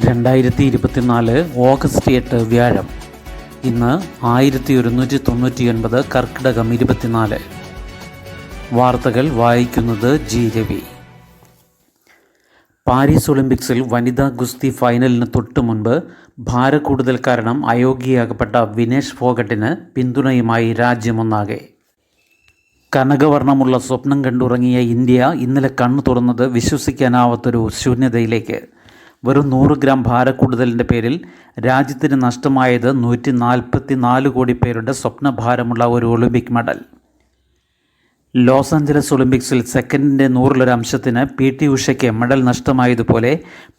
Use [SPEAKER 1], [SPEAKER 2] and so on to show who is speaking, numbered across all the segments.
[SPEAKER 1] 2024 August 8 വ്യാഴം. ഇന്ന് 1199 കർക്കിടകം 24. വാർത്തകൾ വായിക്കുന്നത് ജി രവി. പാരീസ് ഒളിമ്പിക്സിൽ വനിതാ ഗുസ്തി ഫൈനലിന് തൊട്ടു മുൻപ് ഭാരക്കൂടുതൽ കാരണം അയോഗ്യയാകപ്പെട്ട വിനേഷ് ഫോഗട്ടിന് പിന്തുണയുമായി രാജ്യമൊന്നാകെ. കനകവർണ്ണമുള്ള സ്വപ്നം കണ്ടുറങ്ങിയ ഇന്ത്യ ഇന്നലെ കണ്ണു തുറന്നത് വിശ്വസിക്കാനാവാത്തൊരു ശൂന്യതയിലേക്ക്. വെറും 100 ഗ്രാം ഭാരക്കൂടുതലിൻ്റെ പേരിൽ രാജ്യത്തിന് നഷ്ടമായത് 144 കോടി പേരുടെ സ്വപ്നഭാരമുള്ള ഒരു ഒളിമ്പിക് മെഡൽ. ലോസ് ആഞ്ചലസ് ഒളിമ്പിക്സിൽ സെക്കൻഡിൻ്റെ 100 അംശത്തിന് PT ഉഷയ്ക്ക് മെഡൽ നഷ്ടമായതുപോലെ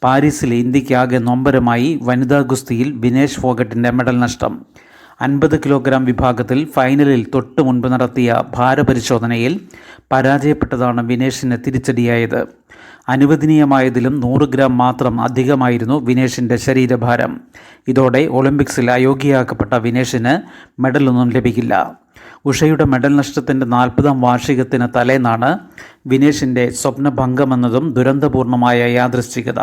[SPEAKER 1] പാരീസിൽ ഇന്ത്യക്കാകെ നൊമ്പരമായി വനിതാ ഗുസ്തിയിൽ വിനേഷ് ഫോഗട്ടിൻ്റെ മെഡൽ നഷ്ടം. 50 കിലോഗ്രാം വിഭാഗത്തിൽ ഫൈനലിൽ തൊട്ട് മുൻപ് നടത്തിയ ഭാരപരിശോധനയിൽ പരാജയപ്പെട്ടതാണ് വിനേഷിന് തിരിച്ചടിയായത്. അനുവദനീയമായതിലും 100 ഗ്രാം മാത്രം അധികമായിരുന്നു വിനേഷിൻ്റെ ശരീരഭാരം. ഇതോടെ ഒളിമ്പിക്സിൽ അയോഗ്യയാക്കപ്പെട്ട വിനേഷിന് മെഡലൊന്നും ലഭിക്കില്ല. ഉഷയുടെ മെഡൽ നഷ്ടത്തിൻ്റെ 40ാം വാർഷികത്തിന് തലേന്നാണ് വിനേഷിൻ്റെ സ്വപ്നഭംഗമെന്നതും ദുരന്തപൂർണമായ യാദൃശ്ചികത.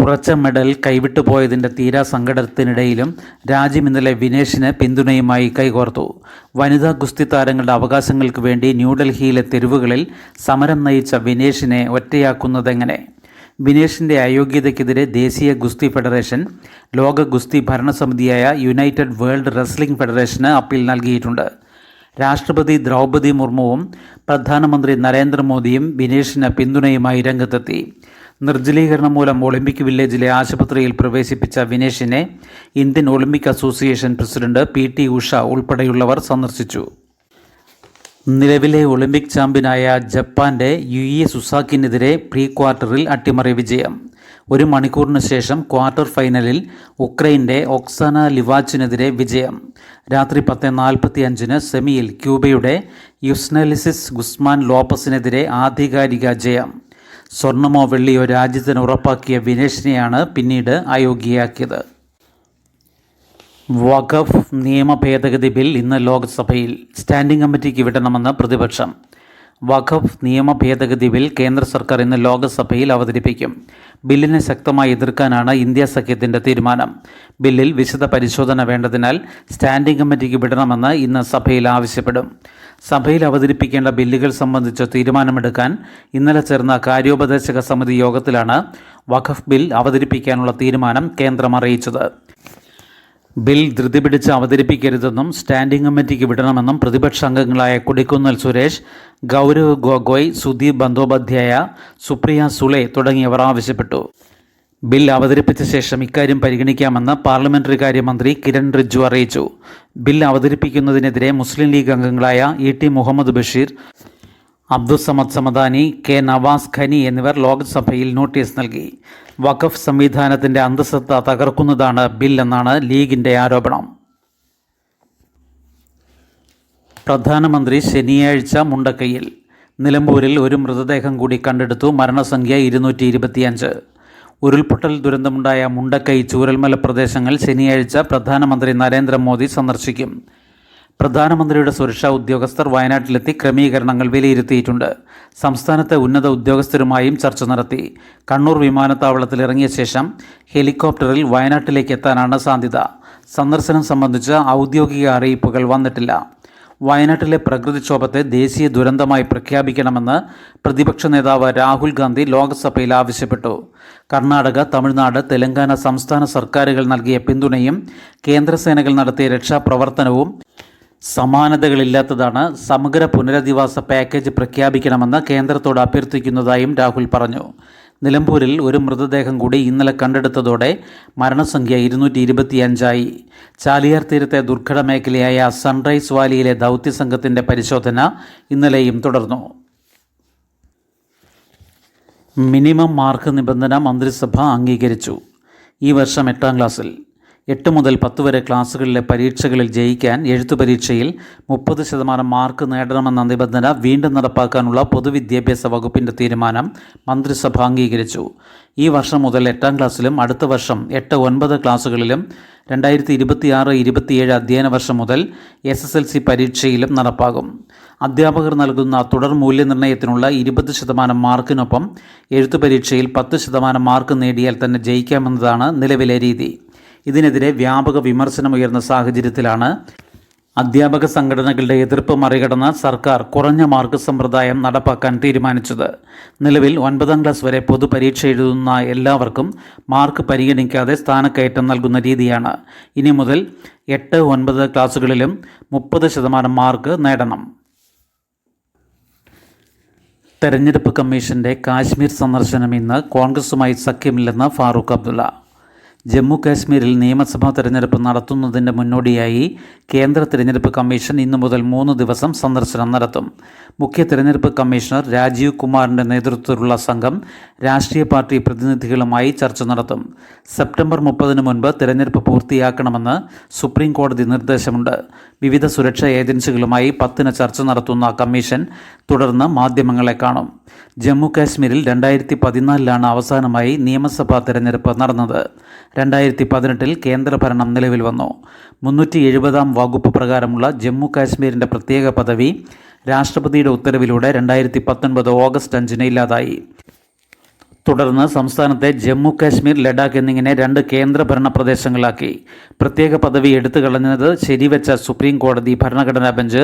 [SPEAKER 1] ഉറച്ച മെഡൽ കൈവിട്ടുപോയതിൻ്റെ തീരാ സങ്കടത്തിനിടയിലും രാജ്യം ഇന്നലെ വിനേഷിന് പിന്തുണയുമായി കൈകോർത്തു. വനിതാ ഗുസ്തി താരങ്ങളുടെ അവകാശങ്ങൾക്ക് വേണ്ടി ന്യൂഡൽഹിയിലെ തെരുവുകളിൽ സമരം നയിച്ച വിനേഷിനെ ഒറ്റയാക്കുന്നതെങ്ങനെ? വിനേഷിൻ്റെ അയോഗ്യതയ്ക്കെതിരെ ദേശീയ ഗുസ്തി ഫെഡറേഷൻ ലോക ഗുസ്തി ഭരണസമിതിയായ യുണൈറ്റഡ് വേൾഡ് റെസ്ലിംഗ് ഫെഡറേഷന് അപ്പീൽ നൽകിയിട്ടുണ്ട്. രാഷ്ട്രപതി ദ്രൗപദി മുർമുവും പ്രധാനമന്ത്രി നരേന്ദ്രമോദിയും വിനേഷിന് പിന്തുണയുമായി രംഗത്തെത്തി. നിർജ്ജലീകരണം മൂലം ഒളിമ്പിക് വില്ലേജിലെ ആശുപത്രിയിൽ പ്രവേശിപ്പിച്ച വിനേഷിനെ Indian Olympic Association president PT Usha ഉൾപ്പെടെയുള്ളവർ സന്ദർശിച്ചു. നിലവിലെ ഒളിമ്പിക് ചാമ്പ്യനായ ജപ്പാന്റെ യുയി സുസാക്കിനെതിരെ പ്രീ ക്വാർട്ടറിൽ അട്ടിമറി വിജയം. 1 മണിക്കൂറിന് ശേഷം ക്വാർട്ടർ ഫൈനലിൽ ഉക്രൈൻ്റെ ഒക്സാന ലിവാച്ചിനെതിരെ വിജയം. രാത്രി 10:45 സെമിയിൽ ക്യൂബയുടെ യുസ്നലിസിസ് ഗുസ്മാൻ ലോപ്പസിനെതിരെ ആധികാരിക ജയം. സ്വർണമോ വെള്ളിയോ രാജ്യത്തിന് ഉറപ്പാക്കിയ വിനേഷിനെയാണ് പിന്നീട് അയോഗ്യയാക്കിയത്. വഖഫ് നിയമ ഭേദഗതി ബിൽ ഇന്ന് ലോക്സഭയിൽ. സ്റ്റാൻഡിംഗ് കമ്മിറ്റിക്ക് വിടണമെന്ന് പ്രതിപക്ഷം. വഖഫ് നിയമ ഭേദഗതി ബിൽ കേന്ദ്ര സർക്കാർ ഇന്ന് ലോക്സഭയിൽ അവതരിപ്പിക്കും. ബില്ലിനെ ശക്തമായി എതിർക്കാനാണ് ഇന്ത്യ സഖ്യത്തിൻ്റെ തീരുമാനം. ബില്ലിൽ വിശദ പരിശോധന വേണ്ടതിനാൽ സ്റ്റാൻഡിംഗ് കമ്മിറ്റിക്ക് വിടണമെന്ന് ഇന്ന് സഭയിൽ ആവശ്യപ്പെടും. സഭയിൽ അവതരിപ്പിക്കേണ്ട ബില്ലുകൾ സംബന്ധിച്ച് തീരുമാനമെടുക്കാൻ ഇന്നലെ ചേർന്ന കാര്യോപദേശക സമിതി യോഗത്തിലാണ് വഖഫ് ബിൽ അവതരിപ്പിക്കാനുള്ള തീരുമാനം കേന്ദ്രം അറിയിച്ചത്. ബിൽ ധൃതി പിടിച്ച് അവതരിപ്പിക്കരുതെന്നും സ്റ്റാൻഡിംഗ് കമ്മിറ്റിക്ക് വിടണമെന്നും പ്രതിപക്ഷ അംഗങ്ങളായ കൊടിക്കുന്നിൽ സുരേഷ്, ഗൗരവ് ഗൊഗോയ്, സുദീപ് ബന്ദോപാധ്യായ, സുപ്രിയ സുളെ തുടങ്ങിയവർ ആവശ്യപ്പെട്ടു. ബിൽ അവതരിപ്പിച്ച ശേഷം ഇക്കാര്യം പരിഗണിക്കാമെന്ന് പാർലമെന്ററി കാര്യമന്ത്രി കിരൺ റിജ്ജു അറിയിച്ചു. ബിൽ അവതരിപ്പിക്കുന്നതിനെതിരെ മുസ്ലിം ലീഗ് അംഗങ്ങളായ ET മുഹമ്മദ് ബഷീർ, അബ്ദുസമദ് സമദാനി, K നവാസ് ഖനി എന്നിവർ ലോക്സഭയിൽ നോട്ടീസ് നൽകി. വഖഫ് സംവിധാനത്തിൻ്റെ അന്തസ്സത്ത തകർക്കുന്നതാണ് ബിൽ എന്നാണ് ലീഗിൻ്റെ ആരോപണം. പ്രധാനമന്ത്രി ശനിയാഴ്ച മുണ്ടക്കൈയിൽ. നിലമ്പൂരിൽ ഒരു മൃതദേഹം കൂടി കണ്ടെടുത്തു. മരണസംഖ്യ 225. ഉരുൾപൊട്ടൽ ദുരന്തമുണ്ടായ മുണ്ടക്കൈ, ചൂരൽമല പ്രദേശങ്ങൾ ശനിയാഴ്ച പ്രധാനമന്ത്രി നരേന്ദ്രമോദി സന്ദർശിക്കും. പ്രധാനമന്ത്രിയുടെ സുരക്ഷാ ഉദ്യോഗസ്ഥർ വയനാട്ടിലെത്തി ക്രമീകരണങ്ങൾ വിലയിരുത്തിയിട്ടുണ്ട്. സംസ്ഥാനത്തെ ഉന്നത ഉദ്യോഗസ്ഥരുമായും ചർച്ച നടത്തി. കണ്ണൂർ വിമാനത്താവളത്തിൽ ഇറങ്ങിയ ശേഷം ഹെലികോപ്റ്ററിൽ വയനാട്ടിലേക്ക് എത്താനാണ് സാധ്യത. സന്ദർശനം സംബന്ധിച്ച് ഔദ്യോഗിക അറിയിപ്പുകൾ വന്നിട്ടില്ല. വയനാട്ടിലെ പ്രകൃതിക്ഷോഭത്തെ ദേശീയ ദുരന്തമായി പ്രഖ്യാപിക്കണമെന്ന് പ്രതിപക്ഷ നേതാവ് രാഹുൽ ഗാന്ധി ലോക്സഭയിൽ ആവശ്യപ്പെട്ടു. കർണാടക, തമിഴ്നാട്, തെലങ്കാന സംസ്ഥാന സർക്കാരുകൾ നൽകിയ പിന്തുണയും കേന്ദ്രസേനകൾ നടത്തിയ രക്ഷാപ്രവർത്തനവും സമാനതകളില്ലാത്തതാണ്. സമഗ്ര പുനരധിവാസ പാക്കേജ് പ്രഖ്യാപിക്കണമെന്ന് കേന്ദ്രത്തോട് അഭ്യർത്ഥിക്കുന്നതായും രാഹുൽ പറഞ്ഞു. നിലമ്പൂരിൽ ഒരു മൃതദേഹം കൂടി ഇന്നലെ കണ്ടെടുത്തതോടെ മരണസംഖ്യ 225ആയി. ചാലിയാർ തീരത്തെ ദുർഘട മേഖലയായ സൺറൈസ് വാലിയിലെ ദൗത്യസംഘത്തിൻ്റെ പരിശോധന ഇന്നലെയും തുടർന്നു. മിനിമം മാർക്ക് നിബന്ധന മന്ത്രിസഭ അംഗീകരിച്ചു. ഈ വർഷം 8ാം ക്ലാസ്സിൽ 8 മുതൽ 10 വരെ ക്ലാസുകളിലെ പരീക്ഷകളിൽ ജയിക്കാൻ എഴുത്തു പരീക്ഷയിൽ 30% മാർക്ക് നേടണമെന്ന നിബന്ധന വീണ്ടും നടപ്പാക്കാനുള്ള പൊതുവിദ്യാഭ്യാസ വകുപ്പിൻ്റെ തീരുമാനം മന്ത്രിസഭ അംഗീകരിച്ചു. ഈ വർഷം മുതൽ 8ാം ക്ലാസ്സിലും അടുത്ത വർഷം 8-9 ക്ലാസുകളിലും 2026-27 അധ്യയന വർഷം മുതൽ SSLC പരീക്ഷയിലും നടപ്പാകും. അധ്യാപകർ നൽകുന്ന തുടർ മൂല്യനിർണ്ണയത്തിനുള്ള 20% മാർക്കിനൊപ്പം എഴുത്തു പരീക്ഷയിൽ 10% മാർക്ക് നേടിയാൽ തന്നെ ജയിക്കാമെന്നതാണ് നിലവിലെ രീതി. ഇതിനെതിരെ വ്യാപക വിമർശനമുയർന്ന സാഹചര്യത്തിലാണ് അധ്യാപക സംഘടനകളുടെ എതിർപ്പ് മറികടന്ന് സർക്കാർ കുറഞ്ഞ മാർക്ക് സമ്പ്രദായം നടപ്പാക്കാൻ തീരുമാനിച്ചത്. നിലവിൽ 9ാം ക്ലാസ് വരെ പൊതുപരീക്ഷ എഴുതുന്ന എല്ലാവർക്കും മാർക്ക് പരിഗണിക്കാതെ സ്ഥാനക്കയറ്റം നൽകുന്ന രീതിയാണ്. ഇനി മുതൽ 8-9 ക്ലാസുകളിലും 30% മാർക്ക് നേടണം. തെരഞ്ഞെടുപ്പ് കമ്മീഷന്റെ കാശ്മീർ സന്ദർശനം ഇന്ന്. കോൺഗ്രസുമായി സഖ്യമില്ലെന്ന് ഫാറൂഖ് അബ്ദുള്ള. ജമ്മു കാശ്മീരിൽ നിയമസഭാ തെരഞ്ഞെടുപ്പ് നടത്തുന്നതിൻ്റെ മുന്നോടിയായി കേന്ദ്ര തെരഞ്ഞെടുപ്പ് കമ്മീഷൻ ഇന്നു മുതൽ 3 ദിവസം സന്ദർശനം നടത്തും. മുഖ്യ തെരഞ്ഞെടുപ്പ് കമ്മീഷണർ രാജീവ് കുമാറിൻ്റെ നേതൃത്വത്തിലുള്ള സംഘം രാഷ്ട്രീയ പാർട്ടി പ്രതിനിധികളുമായി ചർച്ച നടത്തും. സെപ്റ്റംബർ 30 മുൻപ് തെരഞ്ഞെടുപ്പ് പൂർത്തിയാക്കണമെന്ന് സുപ്രീം കോടതി നിർദ്ദേശമുണ്ട്. വിവിധ സുരക്ഷാ ഏജൻസികളുമായി 10 ചർച്ച നടത്തുന്ന കമ്മീഷൻ തുടർന്ന് മാധ്യമങ്ങളെ കാണും. ജമ്മു കാശ്മീരിൽ 2014 അവസാനമായി നിയമസഭാ തെരഞ്ഞെടുപ്പ് നടന്നത്. 2018 കേന്ദ്രഭരണം നിലവിൽ വന്നു. 370 വകുപ്പ് പ്രകാരമുള്ള ജമ്മു കാശ്മീരിൻ്റെ പ്രത്യേക പദവി രാഷ്ട്രപതിയുടെ ഉത്തരവിലൂടെ 2019 ഓഗസ്റ്റ് 5 ഇല്ലാതായി. തുടർന്ന് സംസ്ഥാനത്തെ ജമ്മു കാശ്മീർ, ലഡാക്ക് എന്നിങ്ങനെ 2 കേന്ദ്രഭരണ പ്രദേശങ്ങളാക്കി. പ്രത്യേക പദവി എടുത്തു കളഞ്ഞത് ശരിവെച്ച സുപ്രീം കോടതി ഭരണഘടനാ ബെഞ്ച്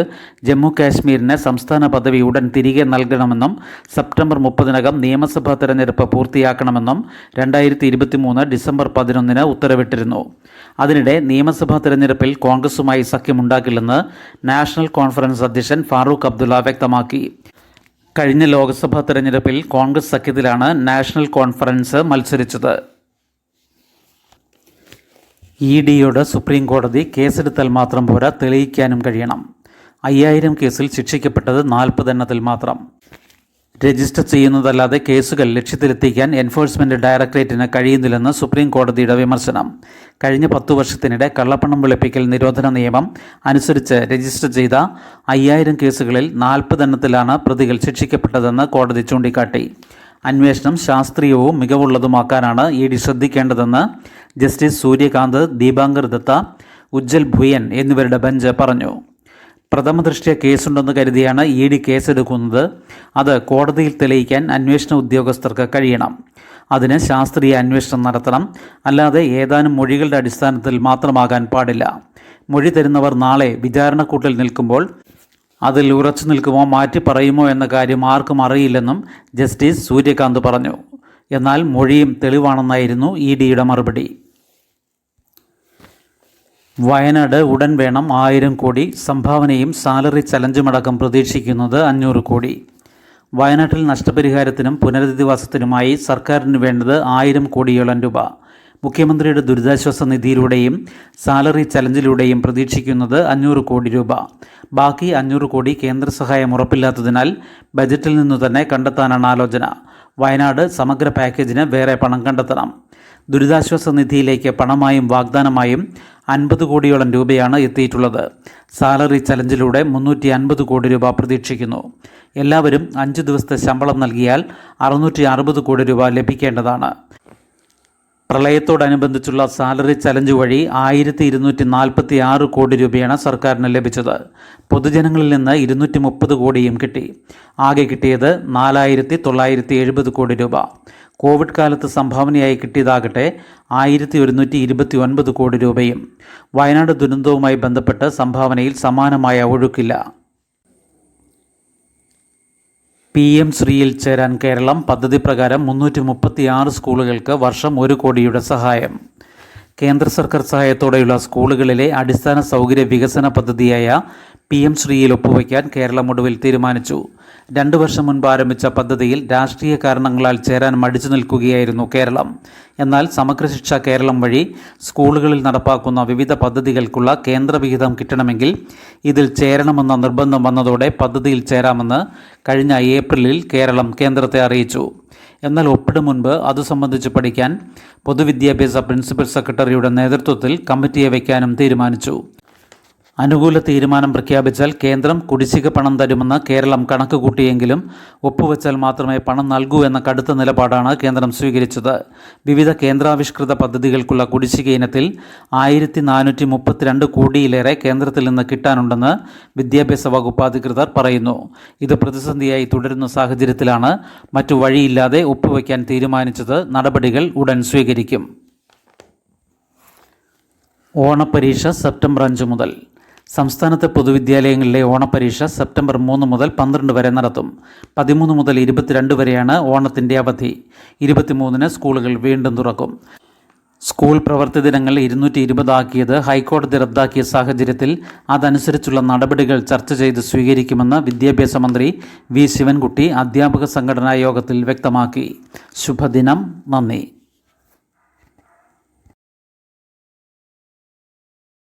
[SPEAKER 1] ജമ്മു കാശ്മീരിന് സംസ്ഥാന പദവി ഉടൻ തിരികെ നൽകണമെന്നും സെപ്റ്റംബർ 30 നിയമസഭാ തെരഞ്ഞെടുപ്പ് പൂർത്തിയാക്കണമെന്നും 2023 ഡിസംബർ 11 ഉത്തരവിട്ടിരുന്നു. അതിനിടെ നിയമസഭാ തെരഞ്ഞെടുപ്പിൽ കോൺഗ്രസുമായി സഖ്യമുണ്ടാക്കില്ലെന്ന് നാഷണൽ കോൺഫറൻസ് അധ്യക്ഷൻ ഫാറൂഖ് അബ്ദുള്ള വ്യക്തമാക്കി. കഴിഞ്ഞ ലോക്സഭാ തെരഞ്ഞെടുപ്പിൽ കോൺഗ്രസ് സഖ്യത്തിലാണ് നാഷണൽ കോൺഫറൻസ് മത്സരിച്ചത്. EDയോട് സുപ്രീം കോടതി കേസെടുത്താൽ മാത്രം പോരാ, തെളിയിക്കാനും കഴിയണം. 5000 കേസിൽ ശിക്ഷിക്കപ്പെട്ടത് 40 എണ്ണത്തിൽ മാത്രം. രജിസ്റ്റർ ചെയ്യുന്നതല്ലാതെ കേസുകൾ ലക്ഷ്യത്തിലെത്തിക്കാൻ എൻഫോഴ്സ്മെന്റ് ഡയറക്ടറേറ്റിന് കഴിയുന്നില്ലെന്ന് സുപ്രീം കോടതിയുടെ വിമർശനം. കഴിഞ്ഞ 10 വർഷത്തിനിടെ കള്ളപ്പണം വെളുപ്പിക്കൽ നിരോധന നിയമം അനുസരിച്ച് രജിസ്റ്റർ ചെയ്ത 5000 കേസുകളിൽ 40 എണ്ണത്തിലാണ് പ്രതികൾ ശിക്ഷിക്കപ്പെട്ടതെന്ന് കോടതി ചൂണ്ടിക്കാട്ടി. അന്വേഷണം ശാസ്ത്രീയവും മികവുള്ളതുമാക്കാനാണ് ED ശ്രദ്ധിക്കേണ്ടതെന്ന് ജസ്റ്റിസ് സൂര്യകാന്ത്, ദീപാങ്കർ ദത്ത, ഉജ്ജൽ ഭുയൻ എന്നിവരുടെ ബെഞ്ച് പറഞ്ഞു. പ്രഥമദൃഷ്ട്യാ കേസുണ്ടെന്ന് കരുതിയാണ് ED കേസെടുക്കുന്നത്. അത് കോടതിയിൽ തെളിയിക്കാൻ അന്വേഷണ ഉദ്യോഗസ്ഥർക്ക് കഴിയണം. അതിന് ശാസ്ത്രീയ അന്വേഷണം നടത്തണം. അല്ലാതെ ഏതാനും മൊഴികളുടെ അടിസ്ഥാനത്തിൽ മാത്രമാകാൻ പാടില്ല. മൊഴി തരുന്നവർ നാളെ വിചാരണക്കൂട്ടിൽ നിൽക്കുമ്പോൾ അതിൽ ഉറച്ചു നിൽക്കുമോ മാറ്റി പറയുമോ എന്ന കാര്യം ആർക്കും അറിയില്ലെന്നും ജസ്റ്റിസ് സൂര്യകാന്ത് പറഞ്ഞു. എന്നാൽ മൊഴിയും തെളിവാണെന്നായിരുന്നു EDയുടെ മറുപടി. വയനാട് ഉടൻ വേണം 1000 കോടി. സംഭാവനയും സാലറി ചലഞ്ചുമടക്കം പ്രതീക്ഷിക്കുന്നത് 500 കോടി. വയനാട്ടിൽ നഷ്ടപരിഹാരത്തിനും പുനരധിവാസത്തിനുമായി സർക്കാരിന് വേണ്ടത് 1000 കോടിയോളം രൂപ. മുഖ്യമന്ത്രിയുടെ ദുരിതാശ്വാസ നിധിയിലൂടെയും സാലറി ചലഞ്ചിലൂടെയും പ്രതീക്ഷിക്കുന്നത് 500 കോടി രൂപ. ബാക്കി 500 കോടി കേന്ദ്ര സഹായം ഉറപ്പില്ലാത്തതിനാൽ ബജറ്റിൽ നിന്നു തന്നെ കണ്ടെത്താനാണ് ആലോചന. വയനാട് സമഗ്ര പാക്കേജിന് വേറെ പണം കണ്ടെത്തണം. ദുരിതാശ്വാസ നിധിയിലേക്ക് പണമായും വാഗ്ദാനമായും 50 കോടിയോളം രൂപയാണ് എത്തിയിട്ടുള്ളത്. സാലറി ചലഞ്ചിലൂടെ 350 കോടി രൂപ പ്രതീക്ഷിക്കുന്നു. എല്ലാവരും 5 ദിവസത്തെ ശമ്പളം നൽകിയാൽ 660 കോടി രൂപ ലഭിക്കേണ്ടതാണ്. പ്രളയത്തോടനുബന്ധിച്ചുള്ള സാലറി ചലഞ്ച് വഴി 1246 കോടി രൂപയാണ് സർക്കാരിന് ലഭിച്ചത്. പൊതുജനങ്ങളിൽ നിന്ന് 230 കോടിയും കിട്ടി. ആകെ കിട്ടിയത് 4970 കോടി രൂപ. കോവിഡ് കാലത്ത് സംഭാവനയായി കിട്ടിയതാകട്ടെ 1129 കോടി രൂപയും. വയനാട് ദുരന്തവുമായി ബന്ധപ്പെട്ട് സംഭാവനയിൽ സമാനമായ ഒഴുക്കില്ല. PM ശ്രീയിൽ ചേരാൻ കേരളം. പദ്ധതി പ്രകാരം 336 സ്കൂളുകൾക്ക് വർഷം 1 കോടിയുടെ സഹായം. കേന്ദ്ര സർക്കാർ സഹായത്തോടെയുള്ള സ്കൂളുകളിലെ അടിസ്ഥാന സൗകര്യ വികസന പദ്ധതിയായ PM ശ്രീയിൽ ഒപ്പുവയ്ക്കാൻ കേരളം ഒടുവിൽ തീരുമാനിച്ചു. 2 വർഷം മുൻപ് ആരംഭിച്ച പദ്ധതിയിൽ രാഷ്ട്രീയ കാരണങ്ങളാൽ ചേരാൻ മടിച്ചു നിൽക്കുകയായിരുന്നു കേരളം. എന്നാൽ സമഗ്ര ശിക്ഷ കേരളം വഴി സ്കൂളുകളിൽ നടപ്പാക്കുന്ന വിവിധ പദ്ധതികൾക്കുള്ള കേന്ദ്രവിഹിതം കിട്ടണമെങ്കിൽ ഇതിൽ ചേരണമെന്ന നിർബന്ധം വന്നതോടെ പദ്ധതിയിൽ ചേരാമെന്ന് കഴിഞ്ഞ ഏപ്രിലിൽ കേരളം കേന്ദ്രത്തെ അറിയിച്ചു. എന്നാൽ ഒപ്പിടും മുൻപ് അത് സംബന്ധിച്ച് പഠിക്കാൻ പൊതുവിദ്യാഭ്യാസ പ്രിൻസിപ്പൽ സെക്രട്ടറിയുടെ നേതൃത്വത്തിൽ കമ്മിറ്റിയെ വയ്ക്കാനും തീരുമാനിച്ചു. അനുകൂല തീരുമാനം പ്രഖ്യാപിച്ചാൽ കേന്ദ്രം കുടിശ്ശിക പണം തരുമെന്ന് കേരളം കണക്ക് കൂട്ടിയെങ്കിലും ഒപ്പുവെച്ചാൽ മാത്രമേ പണം നൽകൂ എന്ന കടുത്ത നിലപാടാണ് കേന്ദ്രം സ്വീകരിച്ചത്. വിവിധ കേന്ദ്രാവിഷ്കൃത പദ്ധതികൾക്കുള്ള കുടിശ്ശിക ഇനത്തിൽ 1432 കോടിയിലേറെ കേന്ദ്രത്തിൽ നിന്ന് കിട്ടാനുണ്ടെന്ന് വിദ്യാഭ്യാസ വകുപ്പ് അധികൃതർ പറയുന്നു. ഇത് പ്രതിസന്ധിയായി തുടരുന്ന സാഹചര്യത്തിലാണ് മറ്റു വഴിയില്ലാതെ ഒപ്പുവെക്കാൻ തീരുമാനിച്ചത്. നടപടികൾ ഉടൻ സ്വീകരിക്കും. ഓണപ്പരീക്ഷ സെപ്റ്റംബർ 5 മുതൽ. സംസ്ഥാനത്തെ പൊതുവിദ്യാലയങ്ങളിലെ ഓണപ്പരീക്ഷ സെപ്റ്റംബർ 3 മുതൽ 12 വരെ നടത്തും. 13 മുതൽ 22 വരെയാണ് ഓണത്തിൻ്റെ അവധി. 23-ന് സ്കൂളുകൾ വീണ്ടും തുറക്കും. സ്കൂൾ പ്രവൃത്തി ദിനങ്ങൾ 220 ആക്കിയത് ഹൈക്കോടതി റദ്ദാക്കിയ സാഹചര്യത്തിൽ അതനുസരിച്ചുള്ള നടപടികൾ ചർച്ച ചെയ്ത് സ്വീകരിക്കുമെന്ന് വിദ്യാഭ്യാസ മന്ത്രി വി. ശിവൻകുട്ടി അധ്യാപക സംഘടനാ യോഗത്തിൽ വ്യക്തമാക്കി. ശുഭദിനം. നന്ദി.